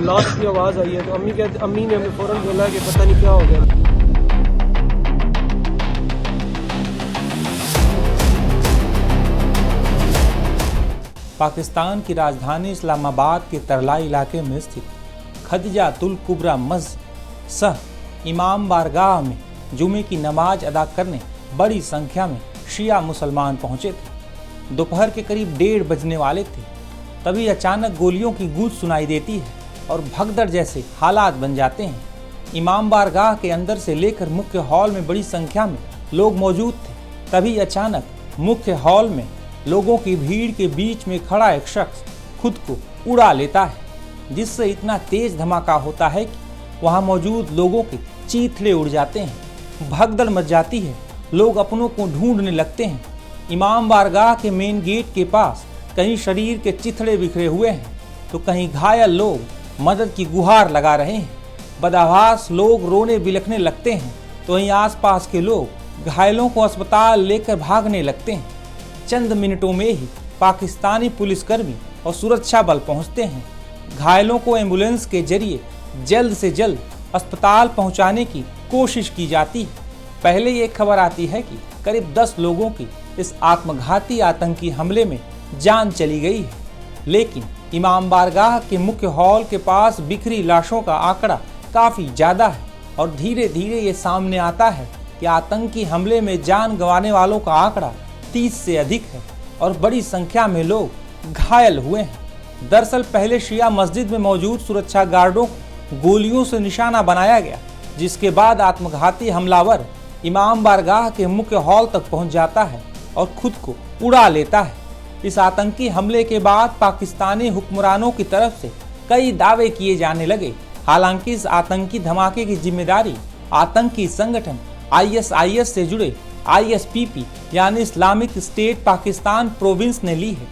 Blast की आवाज़ आई है तो अम्मी ने हमें फ़ौरन बोला कि पता नहीं क्या हो गया। पाकिस्तान की राजधानी इस्लामाबाद के तरला इलाके में स्थित खदीजातुल कुबरा मस्जिद सह इमाम बारगाह में जुमे की नमाज अदा करने बड़ी संख्या में शिया मुसलमान पहुंचे थे। दोपहर के करीब 1:30 बजने वाले थे, तभी अचानक गोलियों की गूंज सुनाई देती है और भगदड़ जैसे हालात बन जाते हैं। इमाम बारगाह के अंदर से लेकर मुख्य हॉल में बड़ी संख्या में लोग मौजूद थे। तभी अचानक मुख्य हॉल में लोगों की भीड़ के बीच में खड़ा एक शख्स खुद को उड़ा लेता है, जिससे इतना तेज धमाका होता है कि वहां मौजूद लोगों के चीथड़े उड़ जाते हैं। भगदड़ मच जाती है, लोग अपनों को ढूंढने लगते हैं। इमाम बारगाह के मेन गेट के पास कहीं शरीर के चिथड़े बिखरे हुए हैं तो कहीं घायल लोग मदद की गुहार लगा रहे हैं। बदहवास लोग रोने बिलखने लगते हैं तो वहीं आसपास के लोग घायलों को अस्पताल लेकर भागने लगते हैं। चंद मिनटों में ही पाकिस्तानी पुलिसकर्मी और सुरक्षा बल पहुंचते हैं। घायलों को एम्बुलेंस के जरिए जल्द से जल्द अस्पताल पहुंचाने की कोशिश की जाती है। पहले ये खबर आती है कि करीब 10 लोगों की इस आत्मघाती आतंकी हमले में जान चली गई है, लेकिन इमाम बारगाह के मुख्य हॉल के पास बिखरी लाशों का आंकड़ा काफ़ी ज़्यादा है और धीरे धीरे ये सामने आता है कि आतंकी हमले में जान गंवाने वालों का आंकड़ा 30 से अधिक है और बड़ी संख्या में लोग घायल हुए हैं। दरअसल पहले शिया मस्जिद में मौजूद सुरक्षा गार्डों को गोलियों से निशाना बनाया गया, जिसके बाद आत्मघाती हमलावर इमाम बारगाह के मुख्य हॉल तक पहुंच जाता है और खुद को उड़ा लेता है। इस आतंकी हमले के बाद पाकिस्तानी हुक्मरानों की तरफ से कई दावे किए जाने लगे। हालांकि इस आतंकी धमाके की जिम्मेदारी आतंकी संगठन ISIS से जुड़े ISPP यानी इस्लामिक स्टेट पाकिस्तान प्रोविंस ने ली है।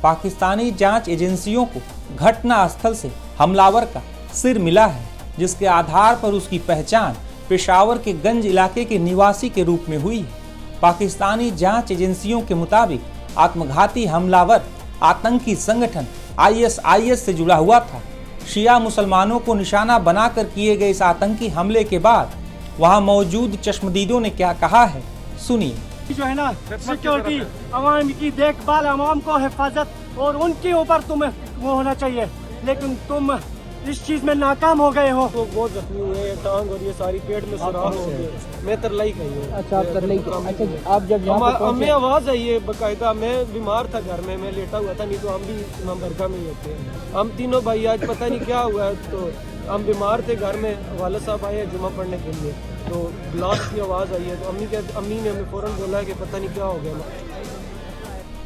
पाकिस्तानी जांच एजेंसियों को घटना स्थल से हमलावर का सिर मिला है, जिसके आधार पर उसकी पहचान पेशावर के गंज इलाके के निवासी के रूप में हुई है। पाकिस्तानी जांच एजेंसियों के मुताबिक आत्मघाती हमलावर आतंकी संगठन ISIS से जुड़ा हुआ था। शिया मुसलमानों को निशाना बनाकर किए गए इस आतंकी हमले के बाद वहां मौजूद चश्मदीदों ने क्या कहा है, सुनिए। जो है ना सिक्योरिटी, अवाम की देखभाल, अवाम को हिफाजत और उनके ऊपर तुम्हें वो होना चाहिए, लेकिन तुम इस चीज में नाकाम हो गए हो। तो बहुत जख्मी हुए हैं, टांग और ये सारी पेट में सुराख हो गए। मैं तरलाई गई हूँ। अच्छा, आप तरलाई। अच्छा, आप जब हमें आवाज़ आई है बकायदा, मैं बीमार था घर में, मैं लेटा हुआ था, नहीं तो हम भी इमाम बारगाह में ही होते हैं। हम तीनों भाई आज पता नहीं क्या हुआ है, तो हम बीमार थे घर में। वालिद साहब आए जुमा पढ़ने के लिए तो ब्लास्ट की आवाज़ आई है तो अम्मी ने हमें फ़ौरन बोला कि पता नहीं क्या हो गया।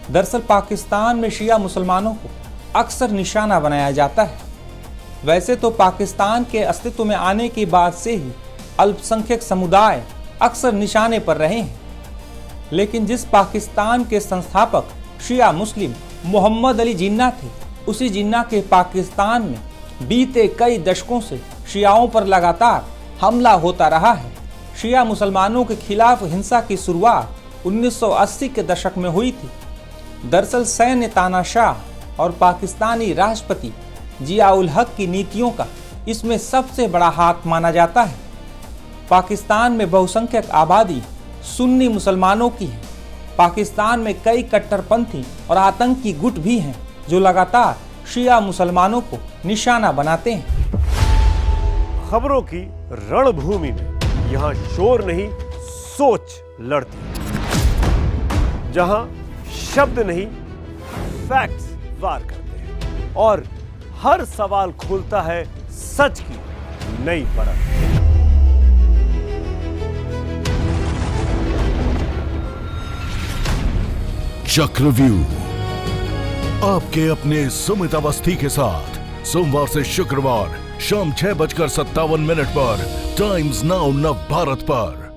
दरअसल पाकिस्तान में शिया मुसलमानों को अक्सर निशाना बनाया जाता है। वैसे तो पाकिस्तान के अस्तित्व में आने के बाद से ही अल्पसंख्यक समुदाय अक्सर निशाने पर रहे हैं, लेकिन जिस पाकिस्तान के संस्थापक शिया मुस्लिम मोहम्मद अली जिन्ना थे, उसी जिन्ना के पाकिस्तान में बीते कई दशकों से शियाओं पर लगातार हमला होता रहा है। शिया मुसलमानों के खिलाफ हिंसा की शुरुआत 1980 के दशक में हुई थी। दरअसल सैन्य तानाशाह और पाकिस्तानी राष्ट्रपति जियाउल हक की नीतियों का इसमें सबसे बड़ा हाथ माना जाता है। पाकिस्तान में बहुसंख्यक आबादी सुन्नी मुसलमानों की है। पाकिस्तान में कई कट्टरपंथी और आतंकी गुट भी हैं जो लगातार शिया मुसलमानों को निशाना बनाते हैं। खबरों की रणभूमि में यहाँ शोर नहीं, सोच लड़ती है। जहां शब्द नहीं, फैक्ट्स वार करते हैं और हर सवाल खोलता है सच की नई परत। चक्रव्यूह आपके अपने सुमित अवस्थी के साथ सोमवार से शुक्रवार शाम 6:57 पर टाइम्स नाउ नव भारत पर।